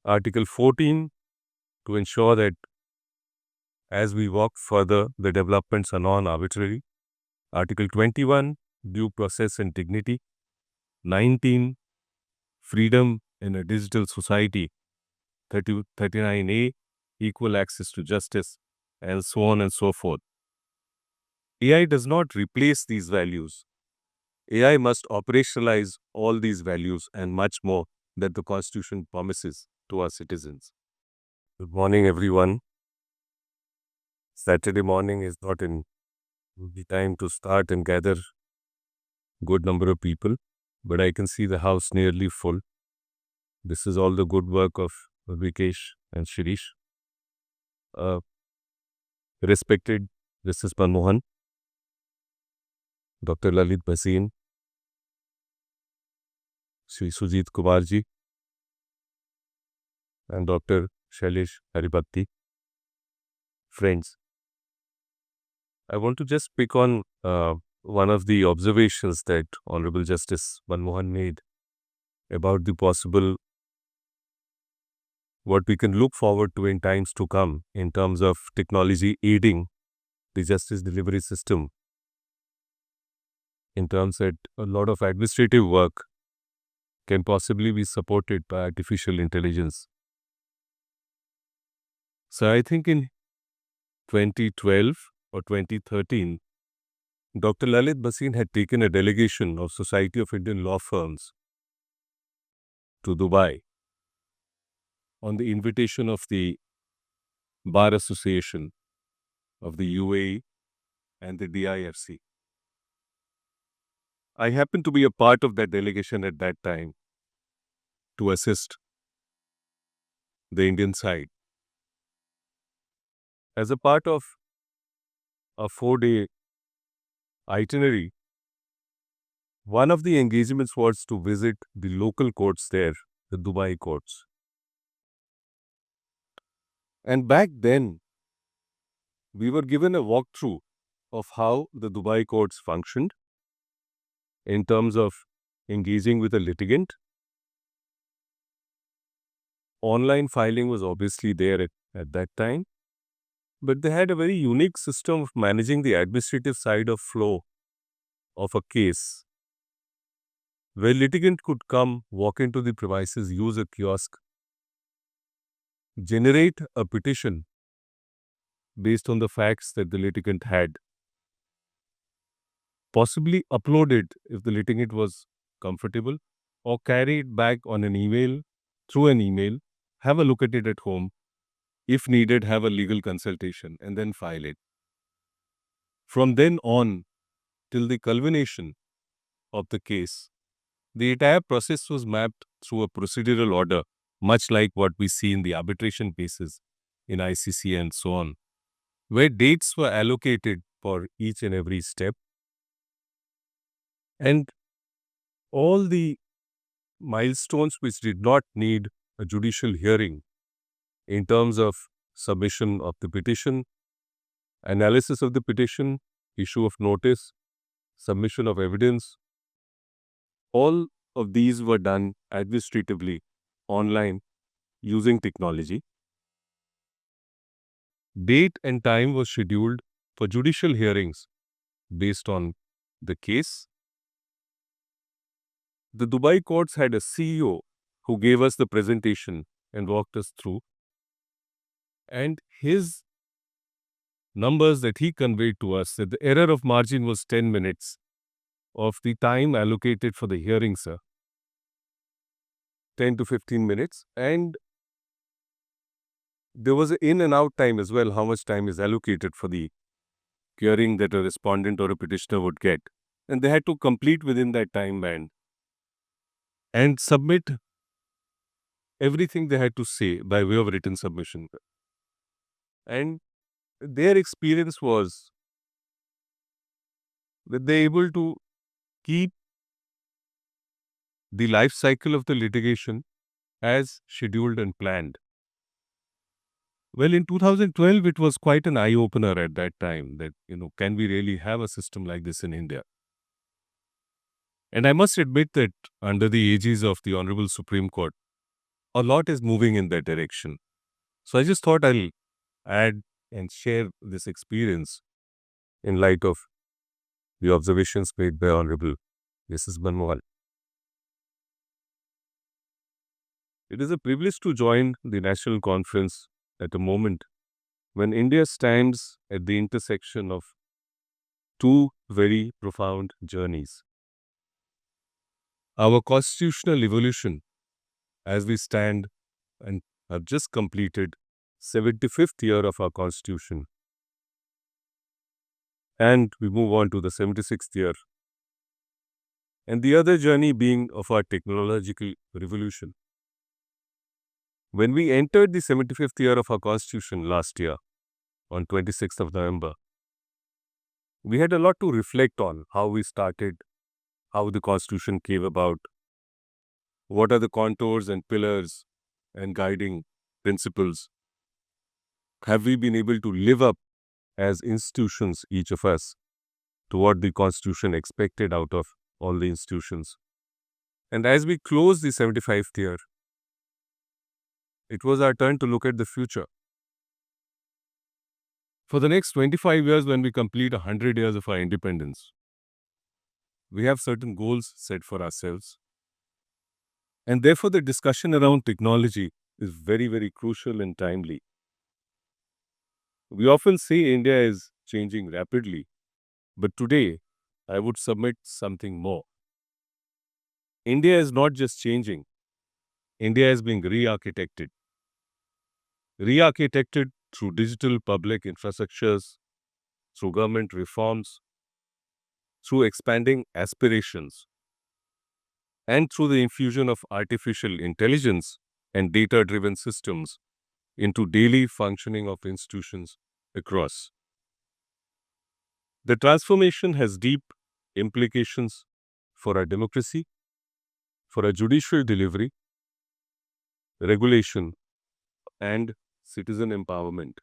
Article 14, to ensure that as we walk further, the developments are non-arbitrary. Article 21, due process and dignity. 19, freedom in a digital society. 39A, equal access to justice, and so on and so forth. AI does not replace these values. AI must operationalize all these values and much more that the Constitution promises to our citizens. Good morning, everyone. Saturday morning is not in the time to start and gather good number of people, but I can see the house nearly full. This is all the good work of Vikesh and Shirish. Respected Mrs. Manmohan, Dr. Lalit Bhasin, Sri Sujit Kumar ji, and Dr. Shailesh Haribhakti. Friends, I want to just pick on one of the observations that Honorable Justice Manmohan made about the possible what we can look forward to in times to come in terms of technology aiding the justice delivery system, in terms that a lot of administrative work can possibly be supported by artificial intelligence. So I think in 2012 or 2013, Dr. Lalit Bhasin had taken a delegation of Society of Indian Law Firms to Dubai on the invitation of the Bar Association of the UAE and the DIFC. I happened to be a part of that delegation at that time to assist the Indian side. As a part of a 4-day itinerary, one of the engagements was to visit the local courts there, the Dubai courts. And back then, we were given a walkthrough of how the Dubai courts functioned in terms of engaging with a litigant. Online filing was obviously there at that time, but they had a very unique system of managing the administrative side of flow of a case, where litigant could come, walk into the premises, use a kiosk, generate a petition based on the facts that the litigant had, possibly upload it if the litigant was comfortable, or carry it back on an email, through an email, have a look at it at home, if needed, have a legal consultation, and then file it. From then on till the culmination of the case, the entire process was mapped through a procedural order, much like what we see in the arbitration cases in ICC and so on, where dates were allocated for each and every step. And all the milestones which did not need a judicial hearing in terms of submission of the petition, analysis of the petition, issue of notice, submission of evidence, all of these were done administratively online using technology. Date and time was scheduled for judicial hearings based on the case. The Dubai courts had a CEO who gave us the presentation and walked us through. And his numbers that he conveyed to us, that the error of margin was 10 minutes of the time allocated for the hearing, sir. 10 to 15 minutes. And there was an in and out time as well, how much time is allocated for the hearing that a respondent or a petitioner would get. And they had to complete within that time band and submit everything they had to say by way of written submission. And their experience was that they're able to keep the life cycle of the litigation as scheduled and planned. Well, in 2012, it was quite an eye-opener at that time that, can we really have a system like this in India? And I must admit that under the aegis of the Honorable Supreme Court, a lot is moving in that direction. So I just thought I'll add and share this experience in light of the observations made by Honorable Mrs. Banwal. It is a privilege to join the national conference at a moment when India stands at the intersection of two very profound journeys. Our constitutional evolution, as we stand and have just completed 75th year of our constitution, and we move on to the 76th year, and the other journey being of our technological revolution. When we entered the 75th year of our constitution last year, on 26th of November, we had a lot to reflect on how we started, how the constitution came about, what are the contours and pillars and guiding principles. Have we been able to live up as institutions, each of us, to what the constitution expected out of all the institutions? And as we close the 75th year, it was our turn to look at the future. For the next 25 years, when we complete 100 years of our independence, we have certain goals set for ourselves. And therefore, the discussion around technology is very, very crucial and timely. We often say India is changing rapidly, but today, I would submit something more. India is not just changing, India is being re-architected. Re-architected through digital public infrastructures, through government reforms, through expanding aspirations, and through the infusion of artificial intelligence and data-driven systems into daily functioning of institutions across. The transformation has deep implications for our democracy, for our judicial delivery, regulation, and citizen empowerment.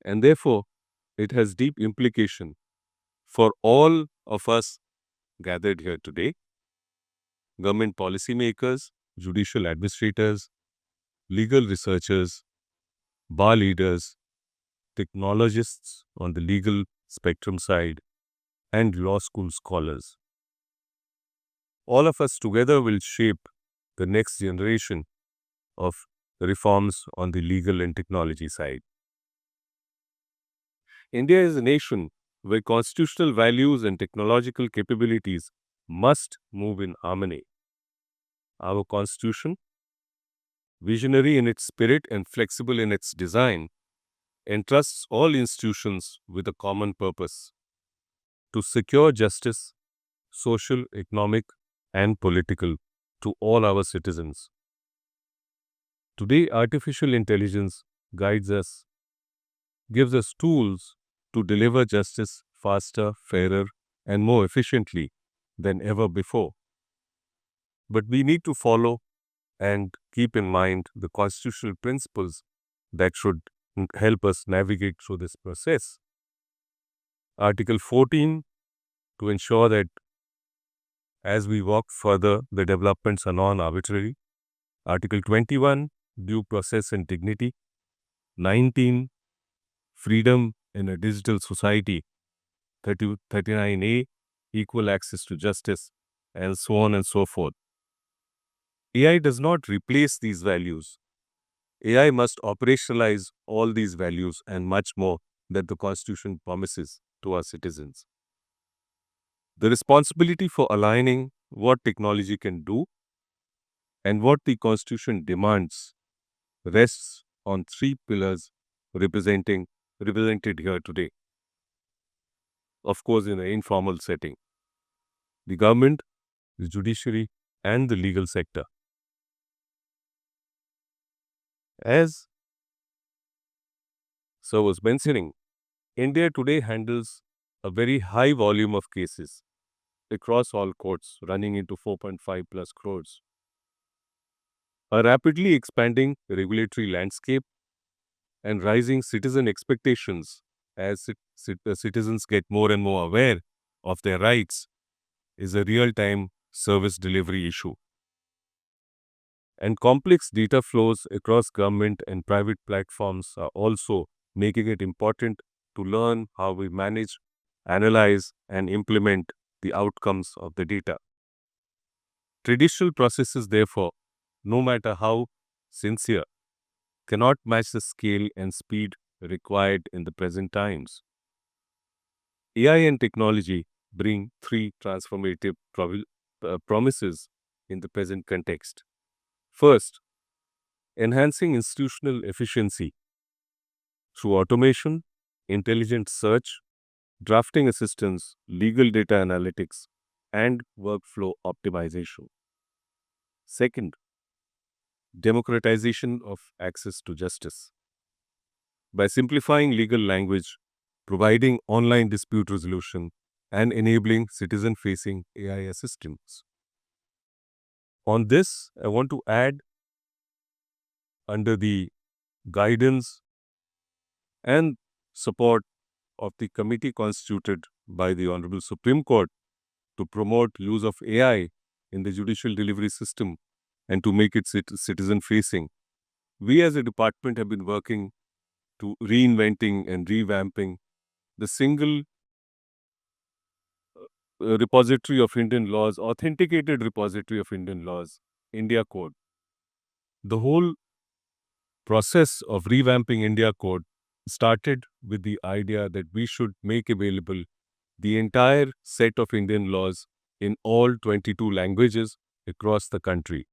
And therefore, it has deep implication for all of us gathered here today: government policymakers, judicial administrators, legal researchers, bar leaders, technologists on the legal spectrum side, and law school scholars. All of us together will shape the next generation of reforms on the legal and technology side. India is a nation where constitutional values and technological capabilities must move in harmony. Our constitution, visionary in its spirit and flexible in its design, entrusts all institutions with a common purpose: to secure justice, social, economic, and political, to all our citizens. Today, artificial intelligence guides us, gives us tools to deliver justice faster, fairer, and more efficiently than ever before. But we need to follow and keep in mind the constitutional principles that should help us navigate through this process. Article 14, to ensure that as we walk further, the developments are non-arbitrary. Article 21, due process and dignity. 19, freedom in a digital society. 39A, equal access to justice, and so on and so forth. AI does not replace these values. AI must operationalize all these values and much more that the Constitution promises to our citizens. The responsibility for aligning what technology can do and what the Constitution demands rests on three pillars represented here today. Of course, in an informal setting: the government, the judiciary, and the legal sector. As Sir was mentioning, India today handles a very high volume of cases across all courts, running into 4.5 plus crores. A rapidly expanding regulatory landscape and rising citizen expectations as citizens get more and more aware of their rights is a real-time service delivery issue. And complex data flows across government and private platforms are also making it important to learn how we manage, analyze, and implement the outcomes of the data. Traditional processes, therefore, no matter how sincere, cannot match the scale and speed required in the present times. AI and technology bring three transformative promises in the present context. First, enhancing institutional efficiency through automation, intelligent search, drafting assistance, legal data analytics, and workflow optimization. Second, democratization of access to justice. By simplifying legal language, providing online dispute resolution, and enabling citizen-facing AI assistance. On this, I want to add, under the guidance and support of the committee constituted by the Honorable Supreme Court to promote use of AI in the judicial delivery system and to make it citizen-facing, we as a department have been working to reinventing and revamping the single repository of Indian laws, authenticated repository of Indian laws, India Code. The whole process of revamping India Code started with the idea that we should make available the entire set of Indian laws in all 22 languages across the country.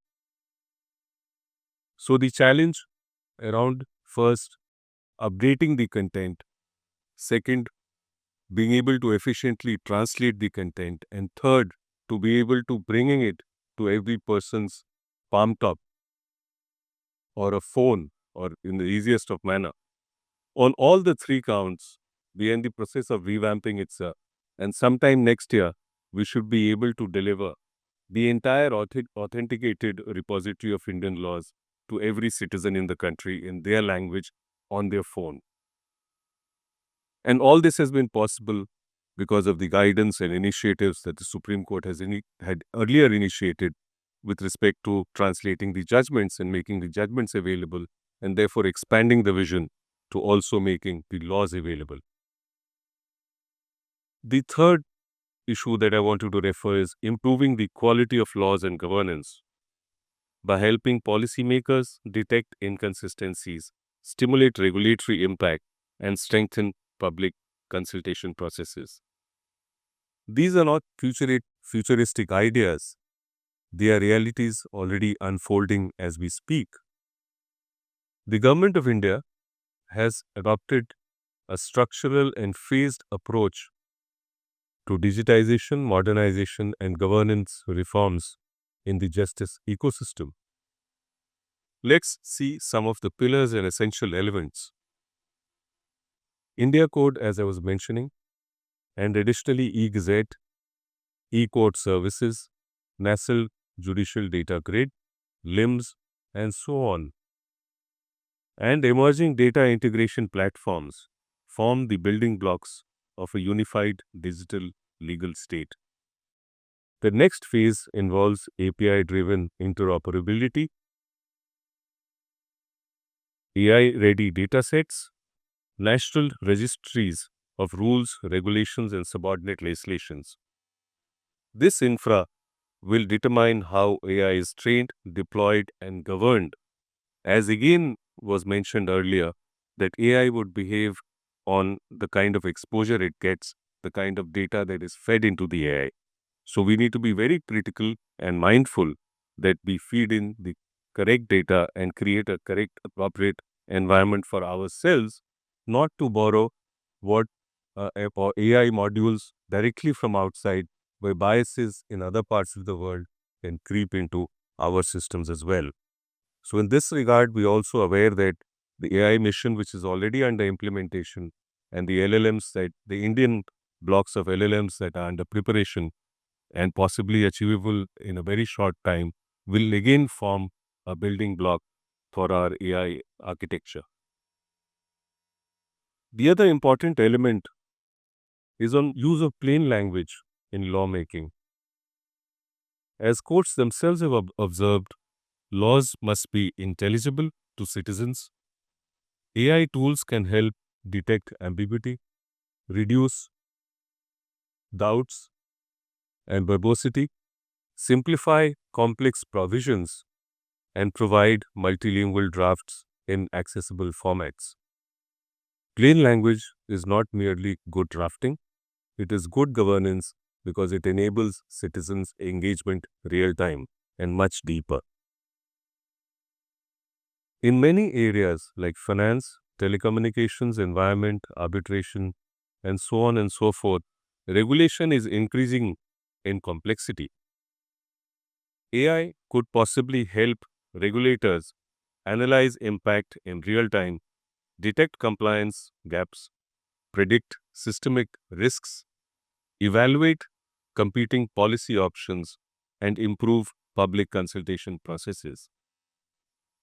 So the challenge around, first, updating the content, second, being able to efficiently translate the content, and third, to be able to bringing it to every person's palm top or a phone, or in the easiest of manner. On all the three counts, we are in the process of revamping it, sir. And sometime next year, we should be able to deliver the entire authenticated repository of Indian laws to every citizen in the country in their language on their phone. And all this has been possible because of the guidance and initiatives that the Supreme Court had earlier initiated with respect to translating the judgments and making the judgments available, and therefore expanding the vision to also making the laws available. The third issue that I wanted to refer is improving the quality of laws and governance by helping policymakers detect inconsistencies, stimulate regulatory impact, and strengthen public consultation processes. These are not futuristic ideas. They are realities already unfolding as we speak. The Government of India has adopted a structural and phased approach to digitization, modernization, and governance reforms in the justice ecosystem. Let's see some of the pillars and essential elements. India Code, as I was mentioning, and additionally e-Gazette, e-Court Services, National Judicial Data Grid, LIMS, and so on. And emerging data integration platforms form the building blocks of a unified digital legal state. The next phase involves API-driven interoperability, AI-ready datasets, national registries of rules, regulations, and subordinate legislations. This infra will determine how AI is trained, deployed, and governed. As again was mentioned earlier, that AI would behave on the kind of exposure it gets, the kind of data that is fed into the AI. So we need to be very critical and mindful that we feed in the correct data and create a correct, appropriate environment for ourselves, not to borrow what AI modules directly from outside, where biases in other parts of the world can creep into our systems as well. So in this regard, we are also aware that the AI mission, which is already under implementation, and the LLMs, that the Indian blocks of LLMs that are under preparation and possibly achievable in a very short time, will again form a building block for our AI architecture. The other important element is on use of plain language in lawmaking. As courts themselves have observed, Laws must be intelligible to citizens. AI tools can help detect ambiguity, reduce doubts and verbosity, simplify complex provisions, and provide multilingual drafts in accessible formats. Plain language is not merely good drafting, it is good governance because it enables citizens' engagement real time and much deeper. In many areas like finance, telecommunications, environment, arbitration, and so on and so forth, regulation is increasing in complexity. AI could possibly help regulators analyze impact in real time, detect compliance gaps, predict systemic risks, evaluate competing policy options, and improve public consultation processes.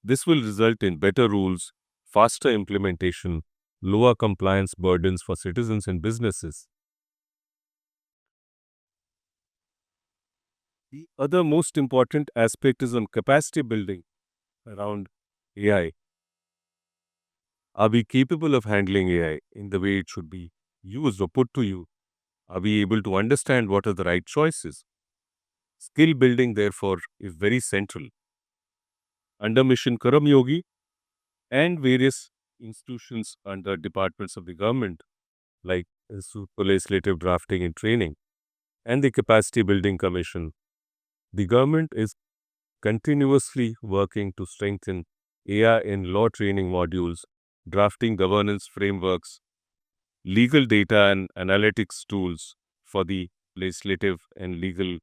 This will result in better rules, faster implementation, lower compliance burdens for citizens and businesses. The other most important aspect is on capacity building around AI. Are we capable of handling AI in the way it should be used or put to use? Are we able to understand what are the right choices? Skill building, therefore, is very central. Under Mission Karam Yogi and various institutions under departments of the government, like Institute for Legislative Drafting and Training and the Capacity Building Commission, the government is continuously working to strengthen AI in law training modules, drafting governance frameworks, legal data and analytics tools for the legislative and legal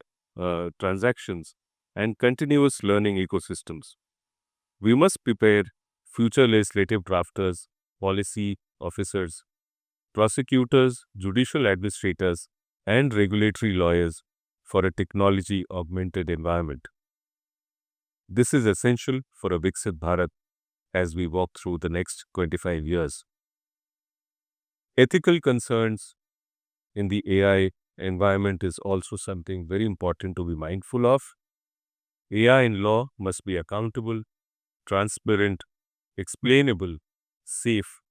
transactions, and continuous learning ecosystems. We must prepare future legislative drafters, policy officers, prosecutors, judicial administrators, and regulatory lawyers for a technology augmented environment. This is essential for a Viksit Bharat as we walk through the next 25 years. Ethical concerns in the AI environment is also something very important to be mindful of. AI in law must be accountable, transparent, explainable, safe,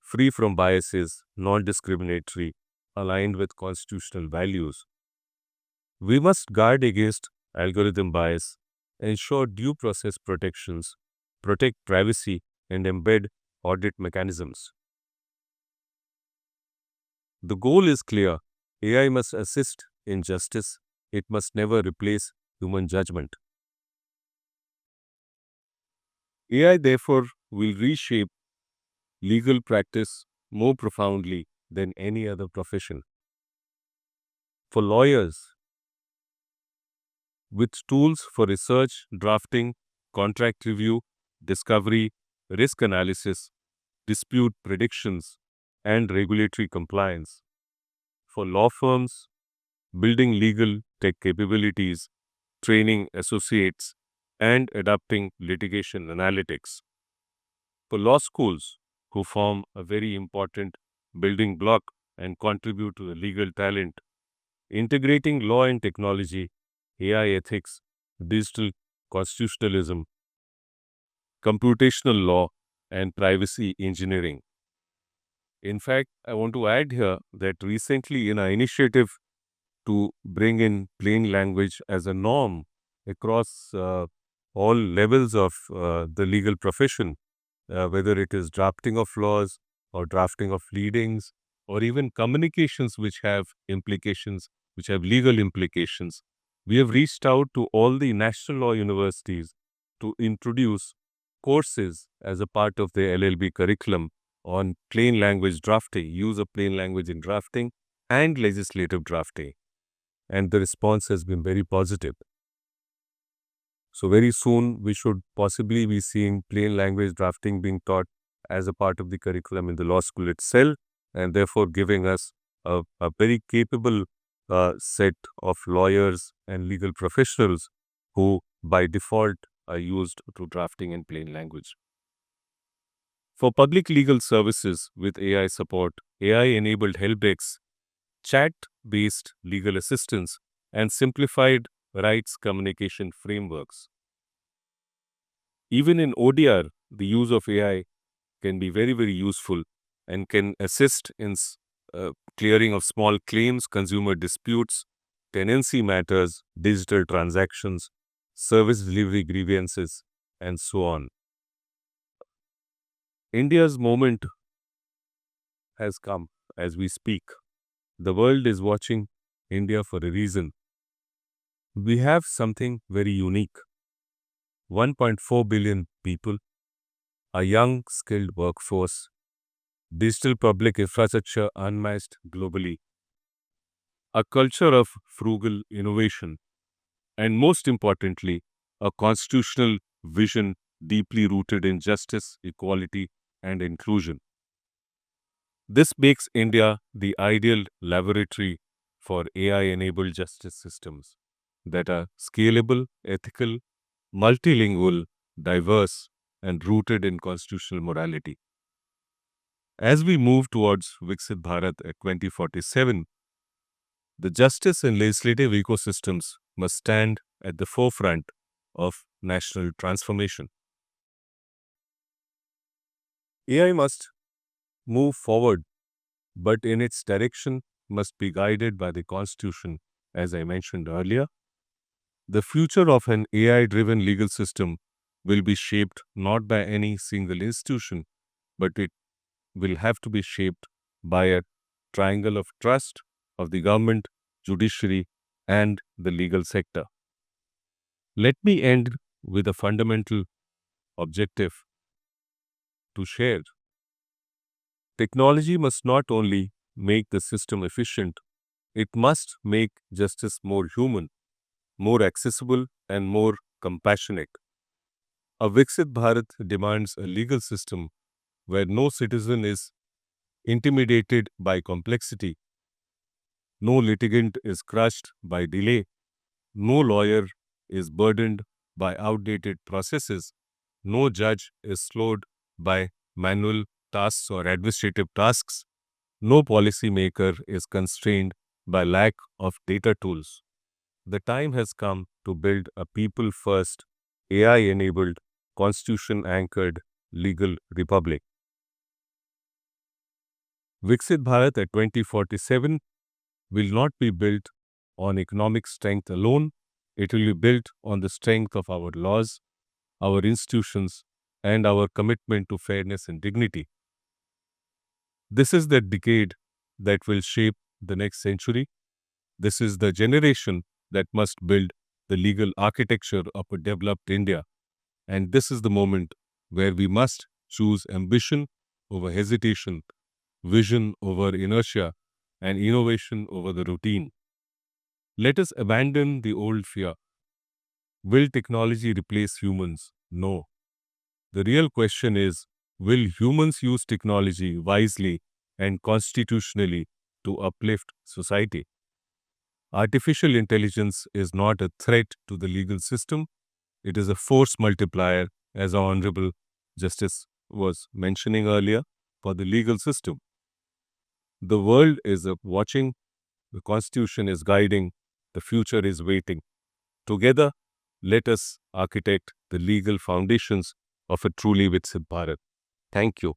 free from biases, non-discriminatory, aligned with constitutional values. We must guard against algorithm bias, ensure due process protections, protect privacy, and embed audit mechanisms. The goal is clear. AI must assist in justice. It must never replace human judgment. AI, therefore, will reshape legal practice more profoundly than any other profession. For lawyers, with tools for research, drafting, contract review, discovery, risk analysis, dispute predictions, and regulatory compliance. For law firms, building legal tech capabilities, training associates, and adapting litigation analytics. For law schools, who form a very important building block and contribute to the legal talent, integrating law and technology, AI ethics, digital constitutionalism, computational law, and privacy engineering. In fact, I want to add here that recently in our initiative to bring in plain language as a norm across all levels of the legal profession, whether it is drafting of laws or drafting of pleadings or even communications which have implications, which have legal implications. We have reached out to all the national law universities to introduce courses as a part of their LLB curriculum on plain language drafting, use of plain language in drafting and legislative drafting. And the response has been very positive. So very soon we should possibly be seeing plain language drafting being taught as a part of the curriculum in the law school itself, and therefore giving us a very capable set of lawyers and legal professionals who by default are used to drafting in plain language. For public legal services with AI support, AI-enabled help desks, chat-based legal assistance, and simplified rights communication frameworks. Even in ODR, the use of AI can be very, very useful and can assist in clearing of small claims, consumer disputes, tenancy matters, digital transactions, service delivery grievances, and so on. India's moment has come as we speak. The world is watching India for a reason. We have something very unique. 1.4 billion people, a young, skilled workforce, digital public infrastructure unmatched globally, a culture of frugal innovation, and most importantly, a constitutional vision deeply rooted in justice, equality, and inclusion. This makes India the ideal laboratory for AI-enabled justice systems that are scalable, ethical, multilingual, diverse, and rooted in constitutional morality. As we move towards Viksit Bharat at 2047, the justice and legislative ecosystems must stand at the forefront of national transformation. AI must move forward, but in its direction must be guided by the Constitution, as I mentioned earlier. The future of an AI-driven legal system will be shaped not by any single institution, but it will have to be shaped by a triangle of trust of the government, judiciary, and the legal sector. Let me end with a fundamental objective to share. Technology must not only make the system efficient, it must make justice more human, more accessible, and more compassionate. A Viksit Bharat demands a legal system where no citizen is intimidated by complexity, no litigant is crushed by delay, no lawyer is burdened by outdated processes, no judge is slowed by manual tasks or administrative tasks, no policymaker is constrained by lack of data tools. The time has come to build a people-first, AI-enabled, constitution-anchored legal republic. Viksit Bharat at 2047 will not be built on economic strength alone. It will be built on the strength of our laws, our institutions, and our commitment to fairness and dignity. This is the decade that will shape the next century. This is the generation that must build the legal architecture of a developed India. And this is the moment where we must choose ambition over hesitation, vision over inertia, and innovation over the routine. Let us abandon the old fear. Will technology replace humans? No. The real question is, will humans use technology wisely and constitutionally to uplift society? Artificial intelligence is not a threat to the legal system. It is a force multiplier, as our Honorable Justice was mentioning earlier, for the legal system. The world is watching, the Constitution is guiding, the future is waiting. Together, let us architect the legal foundations of a truly Viksit Bharat. Thank you.